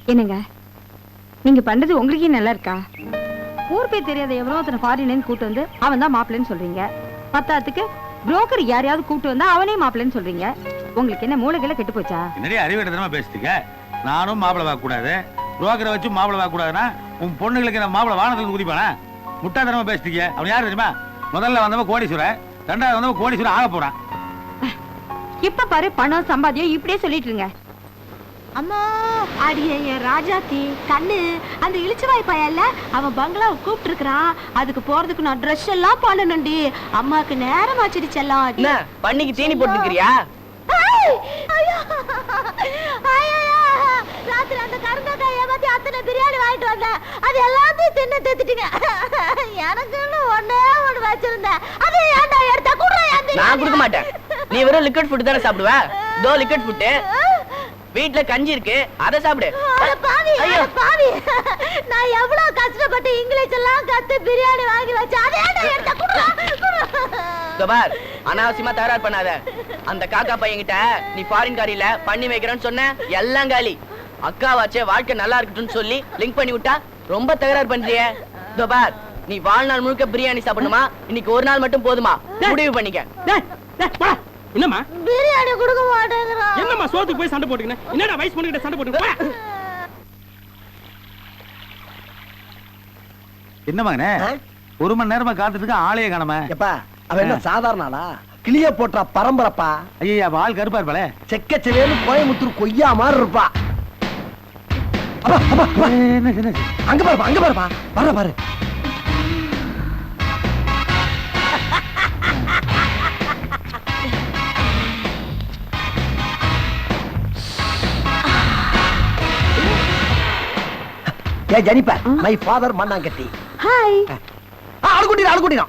என்னங்க நீங்க பண்றது உங்களுக்கே நல்லா இருக்கா? ஊர் பேர் தெரியாத எவரோ ஒருத்தனை ஃபாரின்லேருந்து கூட்டு வந்து அவன் தான் மாப்பிள்ளைன்னு சொல்றீங்க. பத்தாத்துக்கு புரோக்கர் யாரையாவது கூட்டு வந்தா அவனே மாப்பிள்ளைன்னு சொல்றீங்க. உங்களுக்கு என்ன மூளைகளை கெட்டு போச்சா? என்னடி அறிவிடத்தனமா பேசிட்டீங்க. நானும் மாப்பிள்ளை பார்க்க கூடாது, புரோக்கரை வச்சு மாப்பிள்ளை பார்க்க கூடாதுன்னா உன் பொண்ணுங்களுக்கு நான் மாப்பிள்ளை வானத்துல குதிப்பானே? முட்டாத்தனமா பேசிட்டீங்க. அவன் யாரு தெரியுமா? முதல்ல வந்தவன் கோடீஸ்வரன், ரெண்டாவது வந்தவன் கோடீஸ்வரன் ஆக போறான். இப்ப பாரு பணம் சம்பாதியம் இப்படியே சொல்லிட்டு இருங்க. அம்மா அடியே என் ராஜாத்தி கண்ணு, அந்த இளிச்சவாய் பையன்ல அவன் பங்களாவை கூப்பிட்டு இருக்கிறான். அதுக்கு போறதுக்கு நான் ட்ரெஸ் எல்லாம் பண்ணணும்டி. அம்மாக்கு நேரம் ஆச்சிடுச்செல்லாம். என்ன பண்ணிக்கு தீனி போட்டுக்கிறியா? ராத்திரி அந்த கருந்தக்காய் ஏமாத்தி அத்தனை பிரியாணி வாங்கிட்டு வந்தேன். அது எல்லாத்தையும் தின்னு திட்டுட்டீங்க. எனக்குன்னு ஒண்ணே ஒண்ணு வச்சிருந்தேன். அது ஏன்டா எடுத்தா கூட நான் கொடுக்க மாட்டேன். நீ வெறும் லிக்விட் ஃபுட் தானே சாப்பிடுவ? தோ லிக்விட் ஃபுட். வீட்ல கஞ்சி இருக்கு, அத சாப்பிடு. பாவி பாவி, நான் எவ்வளவு கஷ்டப்பட்டு இங்கிலீஷ் எல்லாம் கத்து பிரியாணி வாங்கி வச்சு அதே எடுத்த குடுறா. பார், அனாவசியமா தகராறு பண்ணாத. அந்த காக்கா பையன்கிட்ட நீ ஃபாரின் காரியில பண்ணி வைக்கிறேன்னு சொன்ன, எல்லாம் காலி. அக்காவாச்சே வாழ்க்கை நல்லா இருக்கட்டும்னு சொல்லி லிங்க் பண்ணி விட்டா ரொம்ப தகராறு பண்றியே. பார், நீ வாழ்நாள் முழுக்க பிரியாணி சாப்பிடணுமா, இன்னைக்கு ஒரு நாள் மட்டும் போதுமா? முடிவு பண்ணிக்க. என்னம்மா பிரியாணி கொடுக்க மாட்டேங்கிறான்? என்னம்மா சோத்துக்கு போய் சண்டை போட்டுக்கின? என்னடா வயசு பொண்ணுகிட்ட சண்டை போட்டுக்கின? என்ன மகனே, ஒரு மணி நேரமா காத்துட்டு இருக்க, ஆளையே காணோமே. எப்பா அவன் என்ன சாதாரண ஆளா? கிளிய போட்டா பரம்பரப்பா. ஐயா ஆள் கருப்பா இருப்பாளே, செக்கச்சவேன்னு கோயமுத்தூர் கொய்யா மாதிரி இருப்பா. அங்க பாருப்பா, அங்க பாருப்பா, வர பாரு. ஏ Jennifer, my father Mannangatti. Hi. ஆளு கூட்டிடா.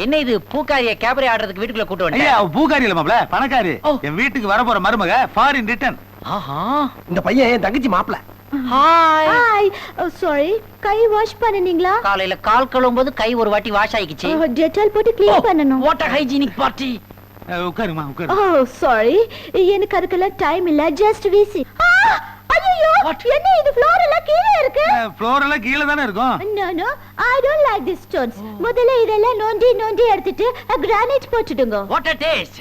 என்ன இது பூக்காரிய கேபரே ஆடுறதுக்கு வீட்டுக்குள்ள கூட்டு வந்து? ஐயா பூக்காரி இல்ல மாப்ள, பணக்காரி. என் வீட்டுக்கு வர போற மருமக ஃபாரின் ரிட்டர்ன். ஆஹா, இந்த பையன் என் தங்கச்சி மாப்ள. ஹாய். ஹாய். சாரி, கை வாஷ் பண்ணீங்களா? காலையில கால் கழுவும்போது கை ஒரு வாட்டி வாஷ் ஆயிடுச்சு. டெட்டால் போட்டு க்ளீன் பண்ணனும். What a hygienic party. உட்காருமா உட்காரு. ஓ சாரி, எனக்கு அதுக்கெல்லாம் டைம் இல்ல. ஜஸ்ட் விசி. ஐயோ, என்ன இது ஃப்ளோர் எல்லாம் கீழே இருக்கு? ஃப்ளோர் எல்லாம் கீழ தானே இருக்கும். No no, I don't like this stones. முதல்ல இதெல்லாம் நோண்டி எடுத்துட்டு கிரானைட் போட்டுடுங்க. What a taste.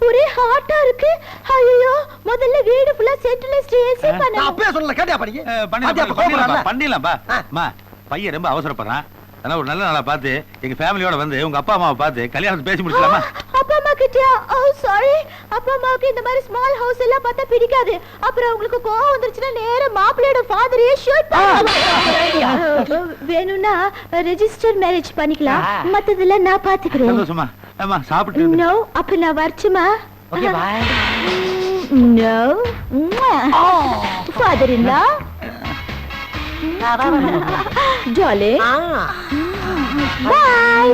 ஒரே ஹாட்டா இருக்கு. ஐயோ, முதல்ல வீடு ஃபுல்லா சென்ட்ரலைஸ்ட் ஏசி பண்ணனும். நான் அப்பவே சொல்லல, கேட்டியா படிங்க? பண்ணிடலாம்ப்பா. அம்மா, பையன் ரொம்ப அவசரப்படுறான். அதனால ஒரு நல்ல நாளா பார்த்து எங்க ஃபேமிலியோட வந்து உங்க அப்பா அம்மாவை பார்த்து கல்யாணத்தை பேசி முடிச்சலாமா? அப்பா அம்மா கிட்டயா? ஓ சாரி, அப்பா அம்மாவுக்கு இந்த மாதிரி ஸ்மால் ஹவுஸ் எல்லாம் பார்த்தா பிடிக்காது. அப்புறம் உங்களுக்கு கோவம் வந்துருச்சுன்னா நேரா மாப்பிள்ளையோட ஃபாதரையே ஷூட் பண்ணுவாங்க. வேணும்னா ரெஜிஸ்டர் மேரேஜ் பண்ணிக்கலாம். மத்ததெல்லாம் நான் பாத்துக்கிறேன். சந்தோஷமா? அம்மா சாப்பிட்டு. நோ, அப்ப நான் வரச்சுமா? Okay, bye. No. Father in law. Jolly. Bye.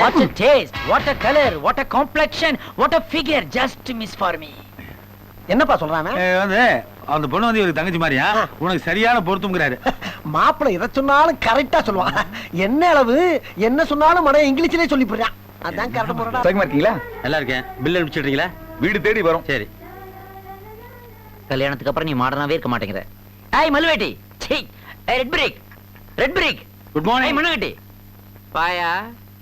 What a taste, what a color, what a complexion, what a figure, just miss for me. என்னப்பா சொல்றானே? வந்து அந்த பொண்ணு வந்து இவருக்கு தங்கச்சி மாதிரியா, உனக்கு சரியான பொருத்தம்ங்கறாரு. மாப்பிள்ளை இத சொன்னாலும் கரெக்ட்டா சொல்லுவான். என்ன அளவு என்ன சொன்னாலும் மட இங்கிலீஷ்லயே சொல்லி போறான். அதான் கரெக்ட் போறடா. சௌக்கியமா இருக்கீங்களா? நல்லா இருக்கேன். பில் அனுப்பிச்சிடுறீங்களா? வீடு தேடி வரோம். சரி. கல்யாணத்துக்கு அப்புறம் நீ மாடர்னாவே இருக்க மாட்டேங்கிற. ஏய் மல்வேட்டி, சீ, ரெட் பிரேக். Good morning. ஏய் மண்ணாங்கட்டி. பாயா,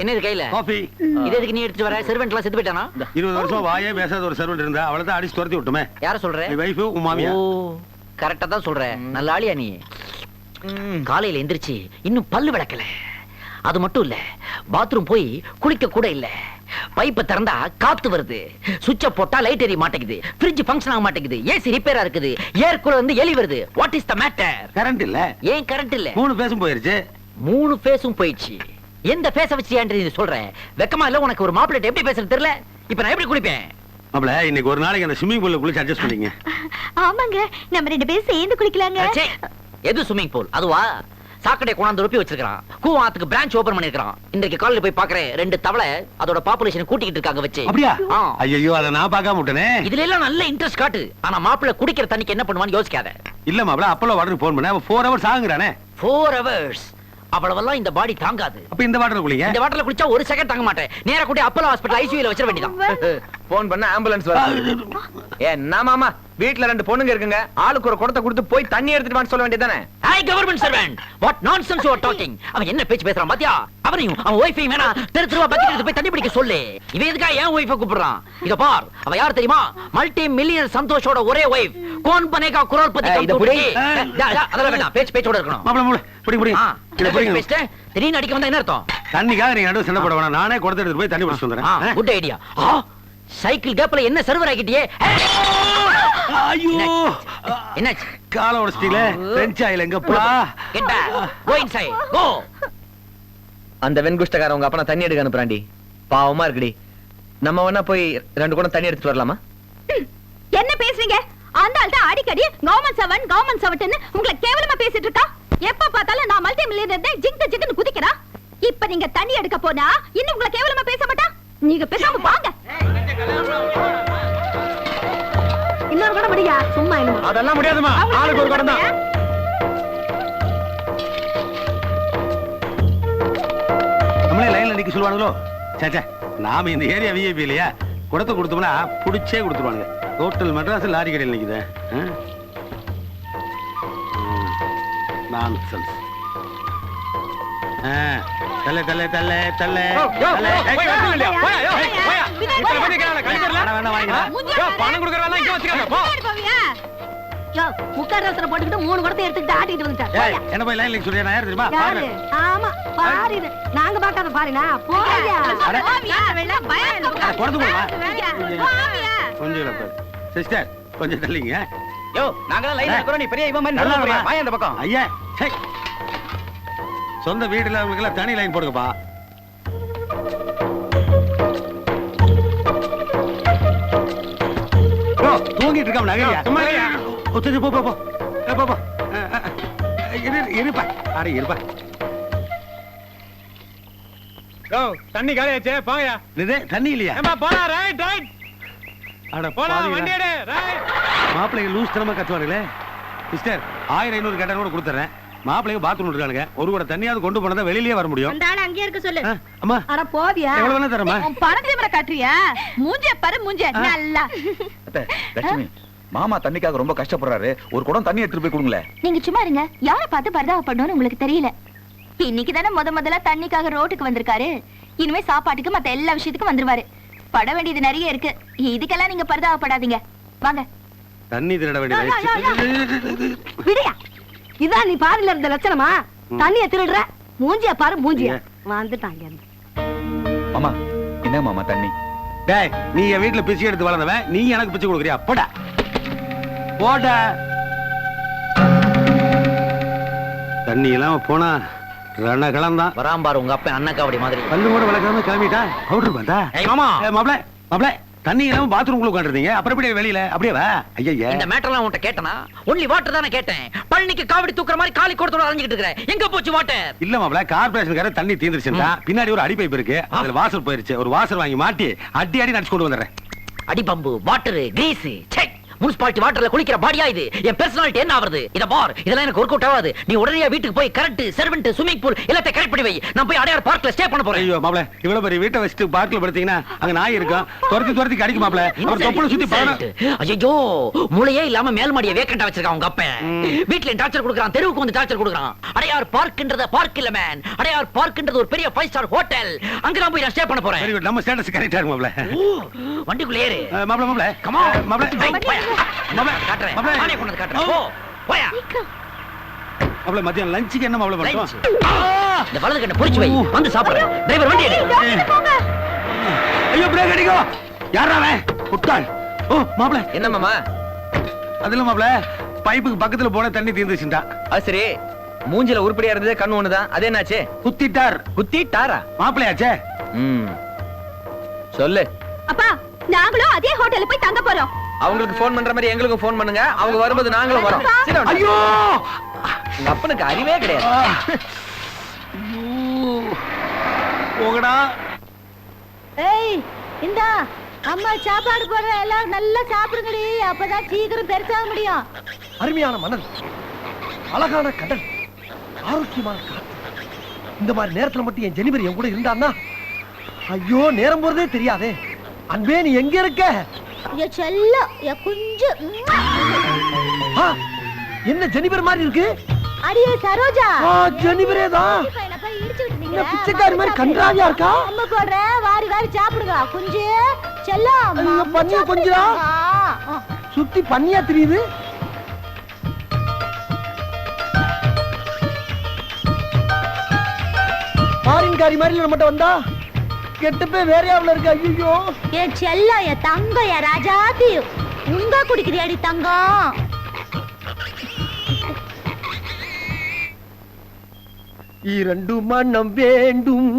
என்ன இது கையில? காபி. இது எதுக்கு நீ எடுத்து வர? சர்வென்ட்லாம் செத்து போயிட்டானா? 20 வருஷம் வாயே பேசாத ஒரு சர்வென்ட் இருந்தா அவளை தான் அடிச்சு துரத்தி விட்டுமே. யார சொல்ற? நீ வைஃப் உன் மாமியா. ஓ, கரெக்ட்டா தான் சொல்ற. நல்ல ஆளியா நீ. காலையில எந்திரிச்சு இன்னும் பல்லு விளக்கல. அது மட்டும் இல்ல, பாத்ரூம் போய் குளிக்க கூட இல்ல. பைப்பை திறந்தா காத்து வருது, சுவிட்ச போட்டா லைட் எரிய மாட்டேங்குது, ஃப்ரிட்ஜ் ஃபங்க்ஷன் ஆக மாட்டேங்குது, ஏசி ரிப்பேரா இருக்குது, ஏர் கூலர் வந்து எலி வருது. What is the matter? Current இல்ல. ஏன் கரண்ட் இல்ல? 3 பேஸும் போயிருச்சு. 3 பேஸும் போயிடுச்சு. எந்த பேச வச்சு நீ சொல்ற? வெக்கமா இல்ல உனக்கு? ஒரு மாப்பிள்ளை எப்படி பேசுறது தெரியல. இப்ப நான் எப்படி குளிப்பேன்? மாப்ள, இன்னைக்கு ஒரு நாளைக்கு அந்த ஸ்விமிங் பூல்ல குளிச்சு அட்ஜஸ்ட் பண்ணீங்க. ஆமாங்க, நம்ம 2 பேரும் சேர்ந்து குளிக்கலாங்க. எது ஸ்விமிங் பூல்? அதுவா? சாக்கடை கொண்டாந்து ரொப்பி வச்சிருக்கான். கூவாத்துக்கு பிரான்ச் ஓபன் பண்ணிருக்கான். இன்றைக்கு காலையில போய் பாக்குறேன், 2 தவளை அதோட பாப்புலேஷன் கூட்டிக்கிட்டு இருக்காங்க வச்சு. அப்படியா? ஐயோ, அத நான் பார்க்காம விட்டனே. இதுல எல்லாம் நல்ல இன்ட்ரெஸ்ட் காட்டு. ஆனா மாப்பிள்ளை குடிக்கிற தண்ணிக்கு என்ன பண்ணுவான்னு யோசிக்காத. இல்ல மாப்பிள்ள, அப்போலோ வாட்டருக்கு போன் பண்ண 4 hours ஆகுறானே. 4 hours அவ்வளவெல்லாம் இந்த பாடி தாங்காது. அப்ப இந்த வாட்டர் குளிங்க. இந்த வாட்டர்ல குளிச்சா 1 செகண்ட் தாங்க மாட்டேன். நேரா கூட்டி அப்போலோ ஹாஸ்பிடல் ஐசியூல வச்சிர வேண்டியதான். போன் பண்ண ஆம்புலன்ஸ் வரும். என்ன மாமா, வீட்ல 2 பொண்ணுங்க இருக்குங்க, ஆளுக்கு ஒரு குடத்தை கொடுத்து போய் தண்ணி எடுத்துட்டு வான்னு சொல்ல வேண்டியதானே? ஐ government servant, what nonsense you are talking. அவன் என்ன பேச்சு பேசுறான் பாத்தியா? அவனையும் அவன் வைஃபையும் வேணா தெருவா பக்கெட் எடுத்து போய் தண்ணி பிடிக்க சொல்லு. இவன் எதுக்கா என் வைஃபை கூப்பிடுறான்? இத பார், அவ யார் தெரியுமா? மல்டி மில்லியனர் சந்தோஷோட ஒரே வைஃப். கோன் பனேகா குரோர்பதி இத புடி. அதெல்லாம் வேண்டாம், பேச்சோட இருக்கணும். மாப்பிள்ள மாப்பிள்ள புடி புடி. இத பேசிட்டு திடீர்னு அடிக்க வந்தா என்ன அர்த்தம்? தண்ணிக்காக நீங்க நடுவு சண்டை போட வேணாம். நானே குடத்தை எடுத்து போய் தண்ணி பிடிச்சு வந்துறேன். Good idea. சைக்கிள் கேப்ல என்ன சர்வர் ஆகிட்டியே? ஐயோ, என்னாச்சு? கால உடைச்சிட்டீங்களே. பிரெஞ்ச் ஆயில் எங்கப்பா? கெட் பேக், கோ இன்சைட், கோ. அந்த வெண்குஷ்டக்கார உங்க அப்பா தண்ணி எடுக்க அனுப்புறாண்டி. பாவமா இருக்குடி. நம்ம வேணா போய் 2 குடம் தண்ணி எடுத்துட்டு வரலாமா? என்ன பேசுறீங்க? அந்த ஆள் தான் அடிக்கடி கவர்மெண்ட் சவன் உங்களை கேவலமா பேசிட்டு இருக்கா. எப்ப பார்த்தாலும் நான் மல்டி மில்லியனர் ஜிங்கு குதிக்கிறா. இப்ப நீங்க தண்ணி எடுக்க போனா இன்னும் உங்களை கேவலமா பேச மாட்டா. நீங்க பேசாம வாங்க. இன்னொரு கூட முடியா? சும்மா இல்ல. அதெல்லாம் முடியாதுமா. ஆளுக்கு ஒரு குடம் தான். நம்மளே லைன்ல நிக்க சொல்லுவானுங்களோ? சேச்சே, நாம இந்த ஏரியா விஐபி இல்லையா? குடத்தை கொடுத்தோம்னா புடிச்சே கொடுத்துருவானுங்க. ஹோட்டல் மெட்ராஸ் லாரி கடையில் நிக்குது. நான்சென்ஸ். தல்லே தல்லே தல்லே தல்லே. பணம் கொடுக்கறதெல்லாம் இங்க வச்சுக்காத போ. முக்கார் ரசனை போட்டுக்கிட்டு 3 குடத்தை எடுத்துக்கிட்டு ஆட்டிட்டு வந்துட்டார். என்ன போய் லைன்ல சொல்றியா? நான் யார் தெரியுமா? பாரு. ஆமா பாரு, நாங்க பார்க்காத பாருனா. போயா குடத்து போடுமா? கொஞ்சம் இல்ல பாரு. சிஸ்டர், கொஞ்சம் தள்ளிங்க. யோ, நாங்கலாம் லைன்ல இருக்கறோம். நீ பெரிய இவன் மாதிரி நல்லா இருக்கறியா? வாய் அந்த பக்கம். ஐயா, சே. சொந்த வீடுல உங்களுக்கு எல்லாம் தனி லைன் போடுங்கப்பா. தூங்கிட்டு இருக்காம நகையா? போ போ போ. போ போ. இருப்பா. அட இருப்பா. யோ, தண்ணி காலியாச்சே, போயா. இது தண்ணி இல்லையா? ஏம்பா போடா. Right right. அட போடா, பாவிங்களா. வண்டி எடு. ரைட். மாப்பிள்ளைங்க லூஸ் தனமா கத்துவானுங்களே. சிஸ்டர், 1500 கேட்டா கூட கொடுத்துறேன். மாப்பிள்ளைங்க பாத்ரூம் இருக்கானுங்க. ஒரு கூட தண்ணியாவது கொண்டு போனதா வெளியிலே வர முடியும். அந்த ஆள அங்கேயே இருக்க சொல்லு. அம்மா, அட போவியா? எவ்வளவு வேணா தரமா? பணத்தை வர காட்டுறியா? மூஞ்சே பாரு, மூஞ்சே நல்லா. லட்சுமி, மாமா தண்ணிக்காக ரொம்ப கஷ்டப்படுறாரு. ஒரு குடம் தண்ணி எடுத்துட்டு போய் கொடுங்களேன். நீங்க சும்மா இருங்க. யாரை பார்த்து பரிதாபப்படணும்னு உங்களுக்கு தெரியல. இன்னைக்கு தானே முதல்ல தண்ணிக்காக ரோட்டுக்கு வந்திருக்காரு. இனிமே சாப்பாட்டுக்கு மத்த எல்லா விஷயத்துக்கும் வந்துருவாரு. பட வேண்டியது நிறைய இருக்கு. இதுக்கெல்லாம் நீங்க பரிதாபப்படாதீங்க. வாங்க. தண்ணி திருட வேண்டியது. விடியா, இதான் நீ பாருல இருந்த லட்சணமா? தண்ணிய திருடுற. மூஞ்சிய பாரு, மூஞ்சிய. வந்துட்டாங்க. மாமா, என்ன மாமா தண்ணி? டேய், நீ என் வீட்டுல பிச்சை எடுத்து வளர்ந்தவன், நீ எனக்கு பிச்சை கொடுக்குறியா? போடா போடா. தண்ணி எல்லாம் போனா ரணகலம் தான். வராம்பாரு உங்க அப்பா அண்ணக்காவடி மாதிரி. பல்லு கூட வளர்க்காம கிளம்பிட்டா. பவுடர் பண்ணா. ஏய் மாமா, மாப்ள மாப்ள, தண்ணி எல்லாம் பாத்ரூம் உட்காந்துருந்தீங்க. அப்புறம் எப்படி வெளியில? அப்படியே வா. ஐயா, இந்த மேட்டர்லாம் உன்கிட்ட கேட்டனா? ஒன்லி வாட்டர் தானே கேட்டேன். பழனிக்கு காவடி தூக்குற மாதிரி காலி கொடுத்தோட அரைஞ்சிட்டு இருக்கற. எங்க போச்சு வாட்டர்? இல்ல மாப்ள, கார்ப்பரேஷன்கார தண்ணி தீந்துருச்சுடா. பின்னாடி ஒரு அடி பைப் இருக்கு. அதுல வாசர் போயிருச்சு. ஒரு வாசர் வாங்கி மாட்டி அடி அடி நடிச்சு கொண்டு வந்துறேன். அடி pump, water, grease, check. Municipality வாட்டர்ல குளிக்கிற பாடியா இது? என் பர்சனாலிட்டி என்ன ஆவறது? இத பார், இதெல்லாம் எனக்கு ஒர்க் அவுட் ஆகாது. நீ உடனே வீட்டுக்கு போய் கரெக்ட் சர்வெண்ட், ஸ்விமிங் பூல் எல்லாத்தையும் கரெக்ட் பண்ணி வை. நான் போய் அடையார் பார்க்ல ஸ்டே பண்ண போறேன். ஐயோ மாப்ள, இவ்வளவு பெரிய வீட்டை வச்சுட்டு பார்க்ல படுத்தீங்கன்னா அங்க நாய் இருக்கும். துரத்தி கடிக்கும் மாப்ள. அவர் தொப்புள சுத்தி பாரு. ஐயோ, மூளையே இல்லாம மேல் மாடியை வேக்கண்டா வச்சிருக்கான் உங்க அப்பா. வீட்ல டார்ச்சர் கொடுக்கறான், தெருவுக்கு வந்து டார்ச்சர் கொடுக்கறான். அடையார் பார்க்ன்றது பார்க் இல்ல மேன். அடையார் பார்க்ன்றது ஒரு பெரிய 5 ஸ்டார் ஹோட்டல். அங்க நான் போய் ஸ்டே பண்ண போறேன். Very good. நம்ம ஸ்டேட்டஸ் கரெக்ட்டா இருக்கு மாப்ள. வண்டிக்குள்ள ஏறு. மாப்ள கம் ஆன் மாப்ள. மாப்ள காட்றேன். நானே கொண்டு வந்து காட்றேன். போ போயா. மாப்ள, மத்தியானம் லஞ்சுக்கு என்ன மாப்ள பண்ணுவோம்? இந்த வலது கண்ணை பொரிச்சு வை, வந்து சாப்பிடுறேன். டிரைவர் வண்டி எடு. ஐயோ, பிரேக் அடிக்கோ. யாரா அவன்? முட்டாள். ஓ மாப்ள, என்ன மாமா? அதுல மாப்ள, பைப்புக்கு பக்கத்துல போன தண்ணி தீந்துச்சுடா. அது சரி, மூஞ்சில உருப்படியா இருந்தது, கண்ணு ஒண்ணுதான். அது என்னாச்சு? குத்திட்டார். குத்திட்டாரா? மாப்ளையாச்சே. சொல்லு. அப்பா, நாங்களும் அதே ஹோட்டல்ல போய் தங்க போறோம். அவங்களுக்கு போன் பண்ற மாதிரி எங்களுக்கும் போன் பண்ணுங்க. அவங்க வரும்போது நாங்களும் வரோம். ஐயோ, உங்க அப்பனுக்கு அறிவே கிடையாது. போகடா. ஏய் இந்தா அம்மா சாப்பாடு போடுற எல்லாரும் நல்லா சாப்பிடுங்கடி, அப்பதான் சீக்கிரம் பெருசாக முடியும். அருமையான மணல், அழகான கடல், ஆரோக்கியமான காத்து. இந்த மாதிரி நேரத்துல மட்டும் என் ஜெனிபர் என் கூட இருந்தான்னா, ஐயோ நேரம் போறதே தெரியாதே. அன்பே நீ எங்க இருக்க? என் செல்லம், என் குஞ்சு. ஆ, என்ன ஜெனிபர் மாதிரி இருக்கு? அடியே சரோஜா. ஜெனிபரே தான். இந்த பிச்சைக்காரி மாதிரி கன்றாவியா இருக்கா? அம்மா போடுற வாரி வாரி சாப்பிடுங்க. குஞ்சு செல்லம், பண்ணிய கொஞ்சா சுத்தி பண்ணியா தெரியுது. பாரின்காரி மாதிரி நம்மகிட்ட வந்தா கெட்டுப்பே வேற யாவுல இருக்கு. ஐயோ என் செல்லம், என் தங்கம், என் ராஜாத்தி. உங்க குடிக்கிறியாடி தங்கம்? இரண்டு மனம் வேண்டும்,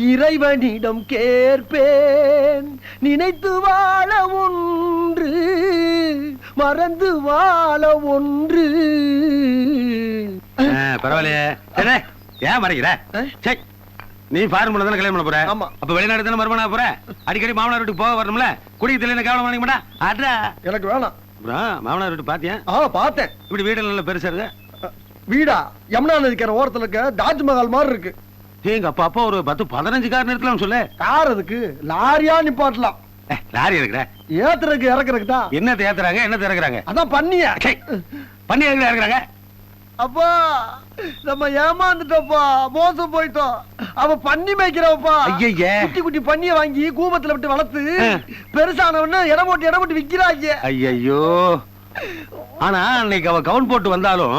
இறைவனிடம் கேட்பேன். நினைத்து வாழ ஒன்று, மறந்து வாழ ஒன்று. பரவாயில்லையே. ஏன் மறைக்கிற? சரி, நீ ஃபாரின் பண்ண தானே கல்யாணம் பண்ண போற? ஆமா. அப்ப வெளிநாடு தானே மறுமண போற? அடிக்கடி மாமனார் வீட்டுக்கு போக வரணும்ல. குடிக்கிறதுல என்ன கவனம் பண்ணிக்க மாட்டா? அட்ரா எனக்கு வேணாம். மாமனார் வீட்டு பாத்தியா? பார்த்தேன். இப்படி வீடு நல்ல பெருசா இருக்கு. வீடா யமுனா நதிக்கரை ஓரத்துல இருக்க தாஜ்மஹால் மாதிரி இருக்கு. எங்க அப்பா அப்பா ஒரு 10-15 கார் நிறுத்தலாம் சொல்லு. கார் அதுக்கு லாரியா நிப்பாட்டலாம். லாரி இருக்கிற ஏத்துறதுக்கு இறக்குறதுக்கு தான். என்னத்தை ஏத்துறாங்க, என்னத்தை இறக்குறாங்க? அதான் பண்ணிய பண்ணி இறக்குறாங்க. அப்பா நம்ம ஏமாந்துட்டோப்பா, மோசம் போயிட்டோம். அவ பண்ணி மேய்க்கிறவப்பா. ஐயே, குட்டி குட்டி பண்ணிய வாங்கி கூபத்துல விட்டு வளர்த்து பெருசானவன்னு இடம் போட்டு விக்கிறாங்க. ஐயோ, ஆனா அன்னைக்கு அவ கவுன் போட்டு வந்தாலும்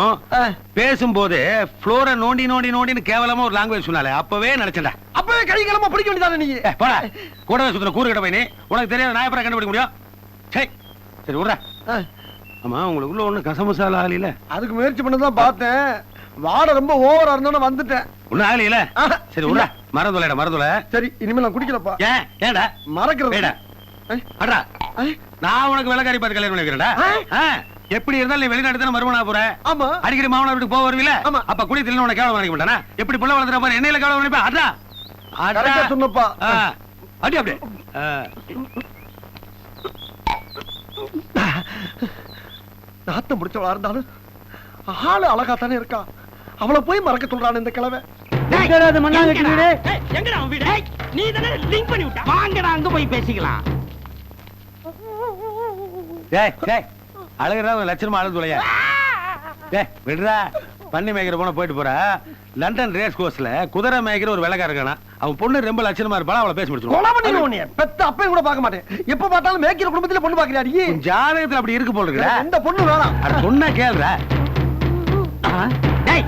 பேசும்போது ஃப்ளோரை நோண்டி நோண்டி நோண்டின்னு கேவலமா ஒரு லாங்குவேஜ் சொன்னாலே அப்பவே நினைச்சேன்டா. அப்பவே கழிக்கலமா பிடிக்க வேண்டியதானே நீ? போடா, கூடவே சுத்துற கூறு கிட்ட போய் நீ உனக்கு தெரியாத நான் எப்பறம் கண்டுபிடிக்க முடியும்? சரி சரி விட்றா. ஆமா, உங்களுக்குள்ள ஒண்ணு கசமசாலா ஆகல. அதுக்கு முயற்சி பண்ணதான் பார்த்தேன். வாடை ரொம்ப ஓவரா இருந்தா வந்துட்டேன். ஒன்னும் ஆகல. சரி விட்றா, மறந்துலடா மறந்துல. சரி இனிமேல் நான் குடிக்கலப்பா. ஏன் ஏடா மறக்கிறேன். அடா, நான் உனக்கு விலகாரி பார்த்து கல்யாணம் பண்ணிக்கிறேன்டா. எப்படி இருந்தாலும் நீ வெளிநாடு தானே மறுமணா போற? ஆமா. அடிக்கடி மாமனார் வீட்டுக்கு போக வருவீல? ஆமா. அப்ப குடி தில்ல உனக்கு கேவலம் நினைக்க மாட்டானா? எப்படி புள்ள வளர்த்துற பாரு, என்னையில கேவலம் நினைப்பா? அடா கரெக்டா சொன்னப்பா. அடி அப்படியே. நாத்தம் முடிச்சவளா இருந்தாலும் ஆளு அழகா தானே இருக்கா. அவளை போய் மறக்க சொல்றான் இந்த கிழவை. எங்கடா அவன் வீடு? நீ தானே லிங்க் பண்ணி விட்ட. வாங்கடா அங்க போய் பேசிக்கலாம். டேய் டேய், அழகுறா லட்சணமா அழுது தொலையா. டேய் விடுறா, பண்ணி மேய்க்கிற போன போயிட்டு போறா. லண்டன் ரேஸ் கோர்ஸ்ல குதிரை மேய்க்கிற ஒரு வேலைக்கார இருக்கானா, அவன் பொண்ணு ரொம்ப லட்சணமா இருப்பாளா, அவளை பேசி முடிச்சிருவான். பெத்த அப்பையும் கூட பார்க்க மாட்டேன். எப்ப பார்த்தாலும் மேய்க்கிற குடும்பத்துல பொண்ணு பாக்குறியா? ஜாதகத்துல அப்படி இருக்கு போல இருக்குடா. இந்த பொண்ணு வேணாம். அட சொன்னா கேளுடா. டேய்,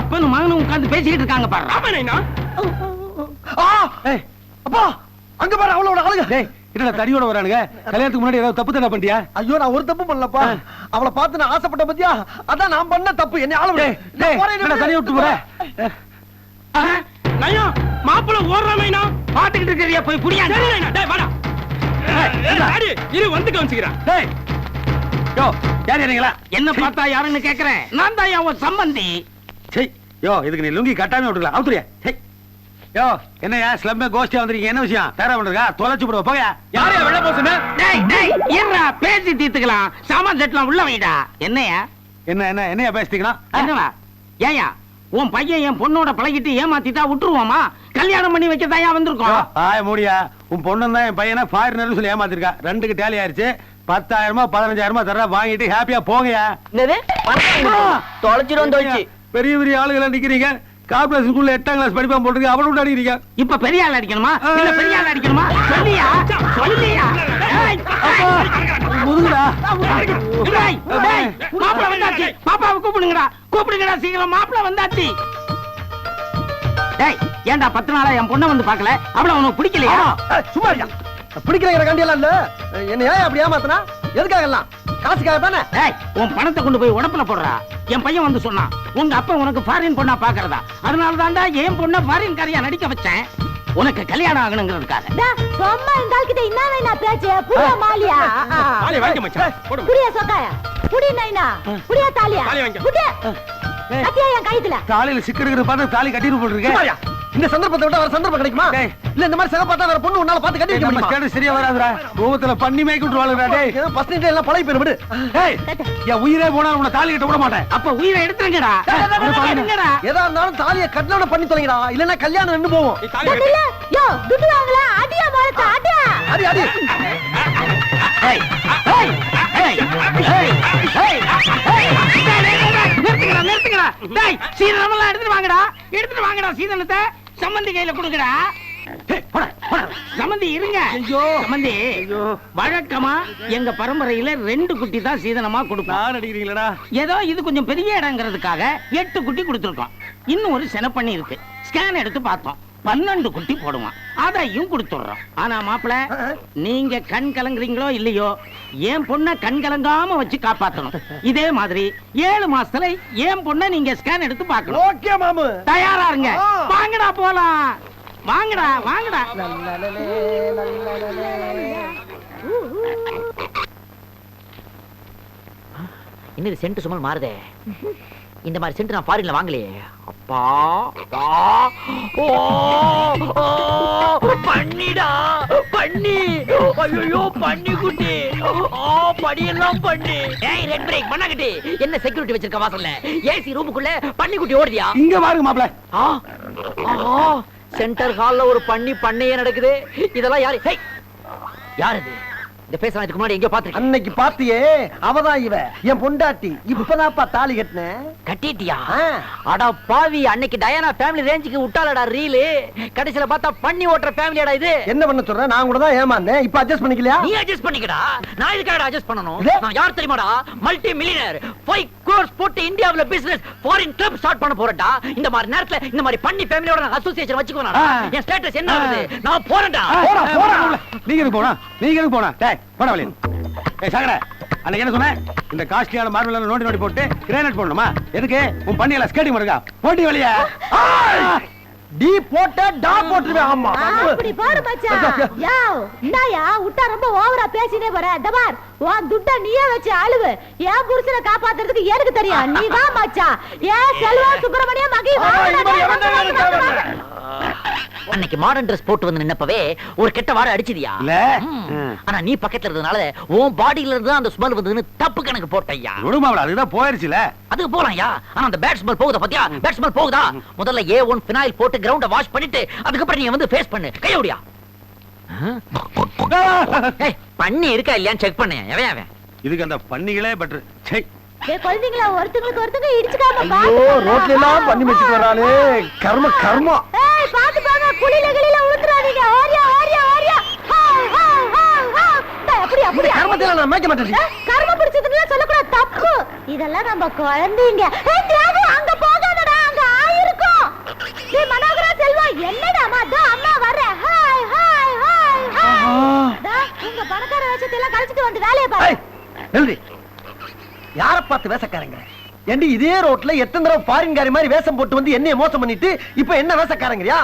அப்பனும் மகனும் உட்கார்ந்து பேசிக்கிட்டு இருக்காங்க பாரு. ஆமாண்ணா. அப்பா அங்க பாரு அவளோட அழகு. டேய் என்னடா தடியோட வரானுங்க? கல்யாணத்துக்கு முன்னாடி ஏதாவது தப்பு தானே பண்ணியா? ஐயோ நான் ஒரு தப்பு பண்ணலப்பா. அவளை பார்த்து நான் ஆசைப்பட்ட பத்தியா, அதான் நான் பண்ண தப்பு. என்ன ஆள விடு. என்னடா தனியா விட்டு போற? நைனா மாப்பிள ஓடுறாமைனா பாத்துக்கிட்டு இருக்கறியா? போய் புடியா. சரி நைனா, டேய் வாடா. டாடி இரு வந்து கவனிச்சுக்கறேன். டேய் யோ, யார் ஏறீங்களா? என்ன பார்த்தா யாருன்னு கேக்குறேன். நான் தான் அவன் சம்பந்தி. சரி யோ, இதுக்கு நீ லுங்கி கட்டாம விட்டுக்கலாம். அவுத்துறியா? சரி யோ, என்னையா ஸ்லம்மே கோஷ்டியா வந்திருக்கீங்க? என்ன விஷயம்? தேரா பண்றா தொலைச்சு போடுவ. போங்க. யாரையா வெள்ள போசுன? டேய் டேய் இருடா, பேசி தீர்த்துக்கலாம். சாமான் செட்லாம் உள்ள வைடா. என்னையா என்ன என்ன என்னையா பேசிட்டீங்களா? என்னவா? ஏயா உன் பையன் என் பொண்ணோட பழகிட்டு ஏமாத்திட்டா விட்டுருவோமா? கல்யாணம் பண்ணி வைக்கதாயா வந்திருக்கோம். ஆய மூடியா, உன் பொண்ணு தான் என் பையனை ஃபாரினர்னு சொல்லி ஏமாத்திருக்கா. ரெண்டுக்கு டேலி ஆயிருச்சு. 10,000 15,000 தர வாங்கிட்டு ஹாப்பியா போங்கயா. தொலைச்சிரும் தொலைச்சு. பெரிய பெரிய ஆளுகளை நிக்கிறீங்க. கார்பரேஷன் ஸ்கூல்ல 8ஆம் கிளாஸ் படிப்பான் போட்டுருக்கு. அவளை விட்டு அடிக்கிறீங்க. இப்ப பெரிய ஆள் அடிக்கணுமா இல்ல பெரிய ஆள் அடிக்கணுமா? சொல்லியா சொல்லியா. முதுகுடா. மாப்பிள வந்தாச்சு. பாப்பாவை கூப்பிடுங்கடா, கூப்பிடுங்கடா சீக்கிரம். மாப்பிள வந்தாச்சு. டேய் ஏன்டா 10 நாளா என் பொண்ணை வந்து பாக்கல? அவள உனக்கு பிடிக்கலையா? சும்மா இல்ல, பிடிக்கிற கண்டியெல்லாம் இல்ல. என்ன ஏன் அப்படி ஏமாத்தனா? எதுக்காக எல்லாம்? காசுக்காக தானே. டேய் உன் பணத்தை கொண்டு போய் உடப்புல போடுறா. என் பையன் வந்து சொன்னான், உங்க அப்பா உனக்கு ஃபாரின் பொண்ணா பாக்குறதா. அதனால தான்டா என் பொண்ணை ஃபாரின் காரியா நடிக்க வச்சேன். உனக்கு கல்யாணம் ஆகணுங்கிறதுக்காக. சும்மா இந்த ஆள்கிட்ட என்ன வேணா பேச்சு? புடியா மாலியா? தாலி வாங்கி மச்சான். புடியா சொக்காயா? புடி நைனா? புடியா தாலியா? தாலி வாங்கி. புடி. கத்தியா என் கைத்துல தாலியில சிக்கெடுக்கிறது பார்த்து தாலி கட்டிட்டு போட்டுருக்கேன். சும்மாரியா? இந்த சந்தர்ப்பத்தை விட வேற சந்தர்ப்பம் கிடைக்குமா? டேய். இல்ல இந்த மாதிரி சக பார்த்தா வேற பொண்ணு உன்னால பார்த்து கட்டி வைக்க நம்ம முடியுமா? ஸ்டேட்டஸ் சரியா வராதுடா. கோவத்துல பண்ணி மேய்க்கு விட்டுருவாளுடா டேய். ஏதோ ஃபர்ஸ்ட் நைட்ல எல்லாம் பழகி போயிரு விடு. டேய், என் உயிரே போனாலும் உன்னை தாலி கட்ட விட மாட்டேன். அப்ப உயிரை எடுத்துருங்கடா. எடுங்கடா. ஏதா இருந்தாலும் தாலியை கட்டணம் பண்ணி தொலைங்கடா. இல்லன்னா கல்யாணம் நின்னு போவோம். இல்ல யோ துட்டு வாங்கல அடியா மாத்த அடியா அடி அடி. ஏய், ஏய், ஏய், ஏய், ஏய், ஏய். நிறுத்துங்கடா, நிறுத்துங்கடா. டேய், சீதனமெல்லாம் எடுத்துட்டு வாங்கடா, சீதனத்தை சம்மந்தி கையில கொடுங்கடா. டேய், போடா, போடா. சம்மந்தி இருங்க. சம்மந்தி, வழக்கமா எங்க பரம்பரையில 2 குட்டி தான் சீதனமா கொடுப்போம். நான் அடிக்கிறீங்களா? ஏதோ இது கொஞ்சம் பெரிய இடங்கிறதுக்காக 8 குட்டி கொடுத்துருக்கோம். இன்னும் ஒரு செனப்பண்ணி இருக்கு. ஸ்கேன் எடுத்து பார்த்தோம், 12 குட்டி போடுவான். அதையும் கொடுத்துடுறோம். ஆனா மாப்பிள, நீங்க கண் கலங்குறீங்களோ இல்லையோ, என் பொண்ண கண் கலங்காம வச்சு காப்பாத்தணும். இதே மாதிரி 7 மாசத்துல என் பொண்ண நீங்க ஸ்கேன் எடுத்து பார்க்கணும். ஓகே மாமு. தயாரா இருங்க. வாங்கடா போலாம். வாங்கடா, வாங்கடா. இன்னும் சென்ட் சுமல் மாறுதே. இந்த மாதிரி சென்ட் நான் ஃபாரின்ல வாங்கலையே. அப்பா, ஓ, பண்ணிடா, பண்ணி. ஐயோ, பண்ணி குட்டி. படியெல்லாம் பண்ணி. ஏய், ரெட் பிரேக் பண்ணாங்கட்டி. என்ன செக்யூரிட்டி வச்சிருக்க வாசல்ல? ஏசி ரூமுக்குள்ள பண்ணி குட்டி ஓடுதியா? இங்க பாருங்க மாப்ள. சென்டர் ஹால்ல ஒரு பண்ணையே நடக்குது. இதெல்லாம் யாரு? யார் இது? இந்த பேச இதுக்கு முன்னாடி எங்க பாத்துருக்கேன். அன்னைக்கு பாத்தியே, அவதான் இவ என் பொண்டாட்டி. இப்பதான்ப்பா தாலி கட்டினேன். கட்டிட்டியா? அட பாவி, அன்னைக்கு டயானா ஃபேமிலி ரேஞ்சுக்கு விட்டாலடா ரீலு. கடைசில பார்த்தா பண்ணி ஓட்டுற ஃபேமிலியாடா இது. என்ன பண்ண சொல்ற? நான் கூட தான் ஏமாந்தேன். இப்ப அட்ஜஸ்ட் பண்ணிக்கலையா? நீ அட்ஜஸ்ட் பண்ணிக்கடா. நான் இதுக்காக அட்ஜஸ்ட் பண்ணனும். இதே? நான் யார் தெரியுமாடா? Multi millionaire. 5 crores போட்டு இந்தியாவுல பிசினஸ் ஃபாரின் கிளப் ஸ்டார்ட் பண்ண போறடா. இந்த மாதிரி நேரத்துல இந்த மாதிரி பண்ணி ஃபேமிலியோட நான் அசோசியேஷன் வச்சுக்குவேனா? என் ஸ்டேட்டஸ் என்ன ஆகுது? நான் போறேன்டா. போடா போடா. நீங்க எதுக்கு போனா? நீங்க எதுக்கு போனா? டேய், போடா வெளிய. ஏய் சாகடா. அன்னைக்கு என்ன சொன்னே? இந்த காஸ்ட்லியான மார்பிள்ல நோண்டி போட்டு கிரானைட் போடணுமா? எதுக்கு? உன் பண்ணியல ஸ்கேட்டிங் பண்ணுங்க. போடி வெளிய. டி போட்ட டா போட்டுருவேன். ஆமா. அப்படி பாரு மச்சான். யோவ், என்னயா உட்டா ரொம்ப ஓவரா பேசினே போற. தபார், உன் துட்ட நீயே வச்சு அழுவு. ஏன் புருஷனை காப்பாத்துறதுக்கு எனக்கு தெரியும். நீ தான் மச்சான். ஏன் செல்வா சுப்பிரமணியம் மகி அன்னைக்கு மாடர்ன் Dress போட்டு வந்து நின்னப்பவே ஒரு கெட்ட வாடை அடிச்சிதியா? இல்ல. ஆனா நீ பக்கத்துல இருந்தனால உன் பாடியில இருந்து அந்த ஸ்மெல் வந்ததுன்னு தப்பு கணக்கு போட்டய்யா. விடுமாவள, அதுதான் போயிருச்சுல. அது போலாம்யா. ஆனா அந்த பேட் ஸ்மெல் போகுதா பாத்தியா? பேட் ஸ்மெல் போகுதா? முதல்ல A1 ஃபினாயில் போட்டு கிரவுண்ட வாஷ் பண்ணிட்டு அதுக்கப்புறம் நீ வந்து ஃபேஸ் பண்ணு. கையோடியா. ஏய், பண்ணி இருக்கா இல்லையான்னு செக் பண்ணு. எவன் அவன்? இதுக்கு அந்த பண்ணிகளே பெட்டர். சே. ஏய் குழந்தைங்களா, ஒருத்தங்களுக்கு ஒருத்தங்க இடிச்சுக்காம ஐயோ, ரோட்ல எல்லாம் பண்ணி வச்சிட்டு வராளே. கர்ம கர்ம. ஏய் பாத்து பாங்க, குளில கிளில உளுத்துறாதீங்க. ஓரியா ஓரியா ஓரியா. Hi hi hi hi. அப்படி அப்படி கர்மத்தை நான் மேய்க்க மாட்டேன். கர்ம பிடிச்சதுன்னு சொல்லக்கூடாது, தப்பு. இதெல்லாம் நம்ம குழந்தைங்க. ஏய் தியாகு, அங்க போகாதடா, அங்க ஆயிருக்கும். டேய் மனோகரா செல்வா, என்னடா அம்மா? அம்மா வர்ற. Hi hi hi hi. டா, உங்க பணக்கார வேஷத்தை எல்லாம் கழிச்சிட்டு வந்து வேலைய பாரு. ஏய், நில்லு. யார பார்த்து வேஷக்காரங்க? ஏண்டி இதே ரோட்ல எத்தனை தடவை ஃபாரின்காரி மாதிரி வேஷம் போட்டு வந்து என்னைய மோசம் பண்ணிட்டு இப்ப என்ன வேஷக்காரங்கறியா?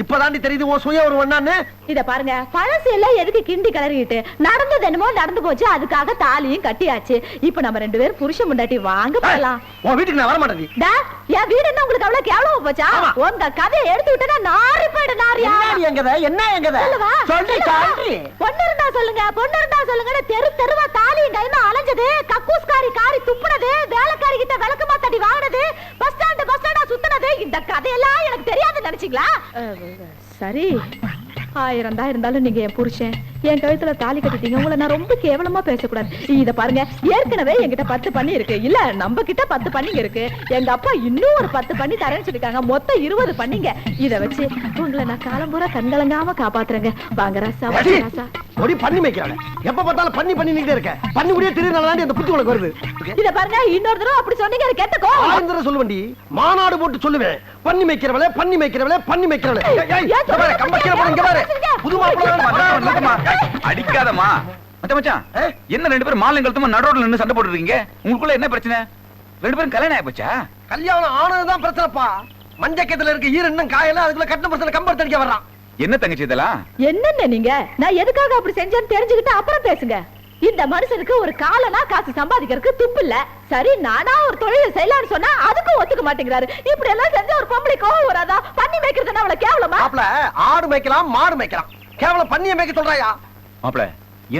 இப்பதாண்டி தெரியுது உன் சுய ஒரு ஒண்ணான்னு. இத பாருங்க, பழசு எல்லாம் எதுக்கு கிண்டி கலறிட்டு? நடந்தது என்னமோ நடந்து போச்சு, அதுக்காக தாலியும் கட்டியாச்சு. இப்ப நம்ம 2 பேரும் புருஷன் முண்டாட்டி வாங்க போலாம். உன் வீட்டுக்கு நான் வர மாட்டேன். டா, என் வீடு என்ன உங்களுக்கு அவ்வளவு கேவலமா போச்சா? உங்க கதையை எடுத்து விட்டா நாரி போயிடு நாரியா. என்ன எங்கத? சொல்லவா? சொல்லி காண்டி. பொண்ணு இருந்தா சொல்லுங்க, பொண்ணு இருந்தா சொல்லுங்க. தெரு தெருவா தாலியும் கைமா அலைஞ்சது, கக்கூஸ்காரி காரி துப்புனது, வேலைக்காரி கிட்ட விளக்கமா தட்டி வாங்கினது, பஸ் ஸ்டாண்டா சுத்தினது, இந்த கதையெல்லாம் எனக்கு தெரியாதுன்னு நினைச்சீங்களா? சரி, 1000 தான் இருந்தாலும் நீங்க என் புருஷன். என் கழுத்துல தாலி கட்டிட்டீங்க. உங்களை நான் ரொம்ப கேவலமா பேசக்கூடாது. இத பாருங்க, ஏற்கனவே என்கிட்ட 10 பண்ணி இருக்கு. இல்ல, நம்ம கிட்ட 10 பண்ணிங்க இருக்கு. எங்க அப்பா இன்னும் ஒரு 10 பண்ணி தரேன்னு சொல்லிருக்காங்க. மொத்தம் 20 பண்ணிங்க. இத வச்சு உங்களை நான் காலம்பூரா கண்கலங்காம காப்பாத்துறேங்க. வாங்க ராசா, ராசா. ஒடி பண்ணி மேய்க்கிறானே. எப்ப பார்த்தாலும் பண்ணி பண்ணிக்கிட்டே இருக்க. பண்ணி முடிய திருநாளாண்டி அந்த புத்தி உனக்கு வருது. இத பாருங்க, இன்னொரு தடவை அப்படி சொன்னீங்க கேட்ட கோவம். ஆந்திர சொல்லுவண்டி, மாநாடு போட்டு சொல்லுவேன். பண்ணி மேய்க்கிறவளே, பண்ணி மேய்க்கிறவளே, பண்ணி மேய்க்கிறவளே. கம்பக்கிற போற இங்க பாரு. புது மாப்பிள்ளை அடிக்காதமா. மச்சான், என்ன 2 பேரும் மாலை கழுத்தமா நடுரோட்ல நின்னு சண்டை போட்டு இருக்கீங்க? உங்களுக்குள்ள என்ன பிரச்சனை? 2 பேரும் கல்யாணம் ஆயிப்போச்சா? கல்யாணம் ஆனதுதான் பிரச்சனைப்பா. மஞ்சக்கத்துல இருக்க ஈர இன்னும் காயல, அதுக்குள்ள கட்டின பிரச்சனை கம்பர் தடிக்க வர்றான். என்ன தங்கச்சி இதெல்லாம்? என்னென்ன நீங்க? நான் எதுக்காக அப்படி செஞ்சேன்னு தெரிஞ்சுக்கிட்டு அப்புறம் பேசுங்க. இந்த மனுஷனுக்கு ஒரு காலனா காசு சம்பாதிக்கிறதுக்கு துப்பு இல்ல. சரி நானா ஒரு தொழிலை செய்யலாம்னு சொன்னா அதுக்கும் ஒத்துக்க மாட்டேங்கிறாரு. இப்படி எல்லாம் செஞ்ச ஒரு பொம்பளை கோவம் வராதா? பண்ணி மேய்க்கிறதுன்னா அவளை கேவலமா? மாப்ள ஆடு மேய்க்கலாம் மாடு மேய்க்கலாம், கேவலம் பண்ணிய மேய்க்க சொல்றாயா? மாப்பிள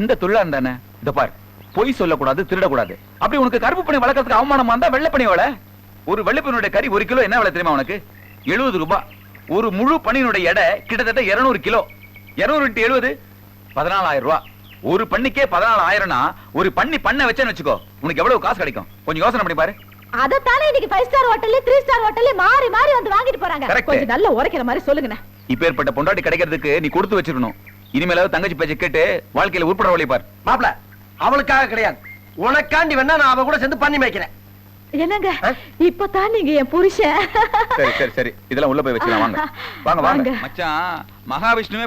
எந்த தொழிலா இருந்தானே இந்த பார், பொய் சொல்லக்கூடாது, திருடக்கூடாது. அப்படி உனக்கு கருப்பு பண்ணி வளர்க்கறதுக்கு அவமானமா இருந்தா வெள்ளை பண்ணி வள. ஒரு வெள்ளைப்பனுடைய கறி 1 கிலோ என்ன விலை தெரியுமா உனக்கு? 70 ரூபாய். ஒரு முழு பன்னியினுடைய எடை கிட்டத்தட்ட 200 கிலோ. 200 × 70 14,000 ரூபாய். ஒரு பண்ணிக்கே 14,000னா ஒரு பண்ண வச்சேன்னு வச்சுக்கோ, உனக்கு எவ்வளவு காசு கிடைக்கும்? கொஞ்சம் யோசனை பண்ணி பாரு. அதத்தானே இன்னைக்கு 5 ஸ்டார் ஹோட்டல்ல 3 ஸ்டார் ஹோட்டல்ல மாறி மாறி வந்து வாங்கிட்டு போறாங்க. Correct. கொஞ்சம் நல்ல உரைக்கிற மாதிரி சொல்லுங்கண்ணே. இப்பேற்பட்ட பொண்டாட்டி கிடைக்கிறதுக்கு நீ கொடுத்து வச்சிருக்கணும். இனிமேலாவது தங்கச்சி பேச்ச கேட்டு வாழ்க்கையில உட்பட வழி பார். மாப்ள அவளுக்காக கிடையாது, உனக்காண்டி வேணா நான் அவ கூட சேர்ந்து பண்ணி மேய்க்கிறேன். என்னங்க இப்பதான் நீங்க என் புருஷன். சரி இதெல்லாம் உள்ள போய் வச்சுக்கலாம். வாங்க வாங்க வாங்க மச்சான். மகாவிஷ்ணுவே